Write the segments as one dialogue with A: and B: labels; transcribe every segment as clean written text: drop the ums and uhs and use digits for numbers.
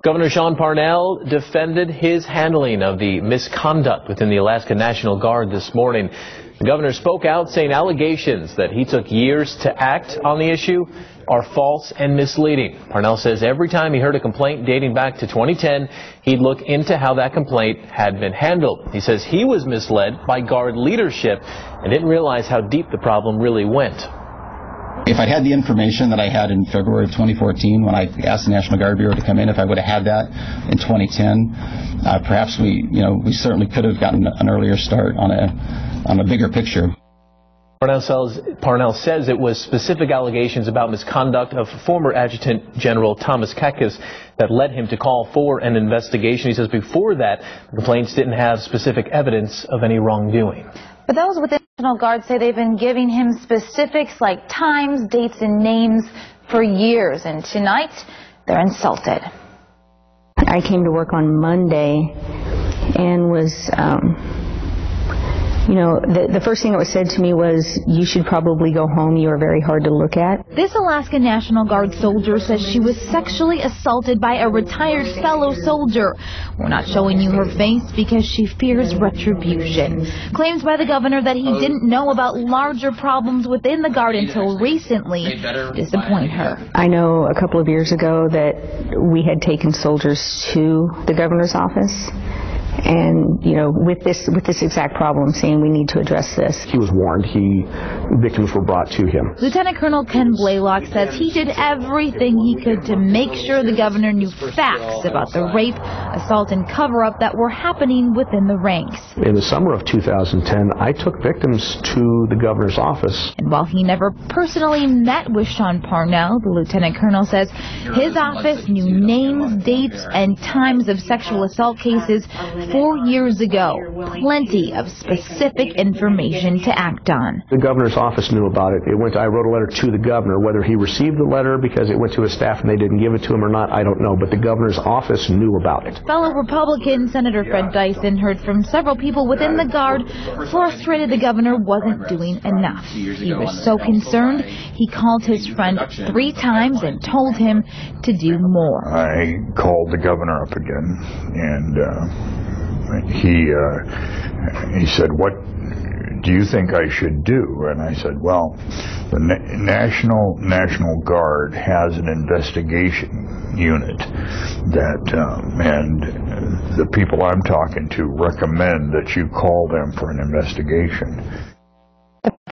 A: Governor Sean Parnell defended his handling of the misconduct within the Alaska National Guard this morning. The governor spoke out, saying allegations that he took years to act on the issue are false and misleading. Parnell says every time he heard a complaint dating back to 2010, he'd look into how that complaint had been handled. He says he was misled by Guard leadership and didn't realize how deep the problem really went.
B: If I'd had the information that I had in February of 2014 when I asked the National Guard Bureau to come in, if I would have had that in 2010, perhaps we certainly could have gotten an earlier start on a bigger picture.
A: Parnell says it was specific allegations about misconduct of former Adjutant General Thomas Kekis that led him to call for an investigation. He says before that, the complaints didn't have specific evidence of any wrongdoing.
C: But those within the National Guard say they've been giving him specifics like times, dates, and names for years. And tonight, they're insulted.
D: I came to work on Monday and was, the first thing that was said to me was, you should probably go home. You are very hard to look at.
C: This Alaska National Guard soldier says she was sexually assaulted by a retired fellow soldier. We're not showing you her face because she fears retribution. Claims by the governor that he didn't know about larger problems within the Guard until recently disappoint her.
D: I know a couple of years ago that we had taken soldiers to the governor's office. And, with this exact problem, saying we need to address this.
E: He was warned. Victims were brought to him.
C: Lieutenant Colonel Ken Blaylock says he did everything he could to make sure the governor knew facts about the rape, assault, and cover-up that were happening within the ranks.
E: In the summer of 2010, I took victims to the governor's office.
C: And while he never personally met with Sean Parnell, the lieutenant colonel says his office knew names, dates, and times of sexual assault cases 4 years ago. Plenty of specific information to act on.
E: The governor's office knew about it. I wrote a letter to the governor. Whether he received the letter because it went to his staff and they didn't give it to him or not, I don't know. But the governor's office knew about it.
C: Fellow Republican Senator Fred Dyson heard from several people within the Guard frustrated the governor wasn't doing enough. He was so concerned, he called his friend 3 times and told him to do more.
F: I called the governor up again, and he said, "What do you think I should do?" And I said, "Well, the National Guard has an investigation unit and the people I'm talking to recommend that you call them for an investigation."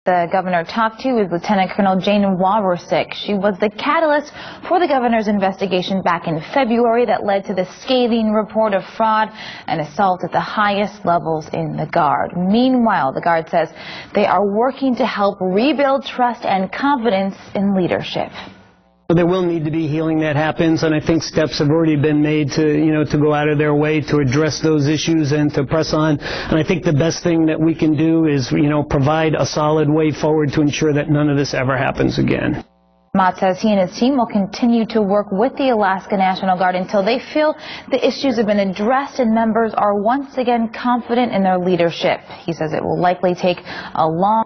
C: The governor talked to is Lieutenant Colonel Jane Wawrczyk. She was the catalyst for the governor's investigation back in February that led to the scathing report of fraud and assault at the highest levels in the Guard. Meanwhile, the Guard says they are working to help rebuild trust and confidence in leadership.
G: There will need to be healing that happens, and I think steps have already been made to go out of their way to address those issues and to press on. And I think the best thing that we can do is, provide a solid way forward to ensure that none of this ever happens again.
C: Mott says he and his team will continue to work with the Alaska National Guard until they feel the issues have been addressed and members are once again confident in their leadership. He says it will likely take a long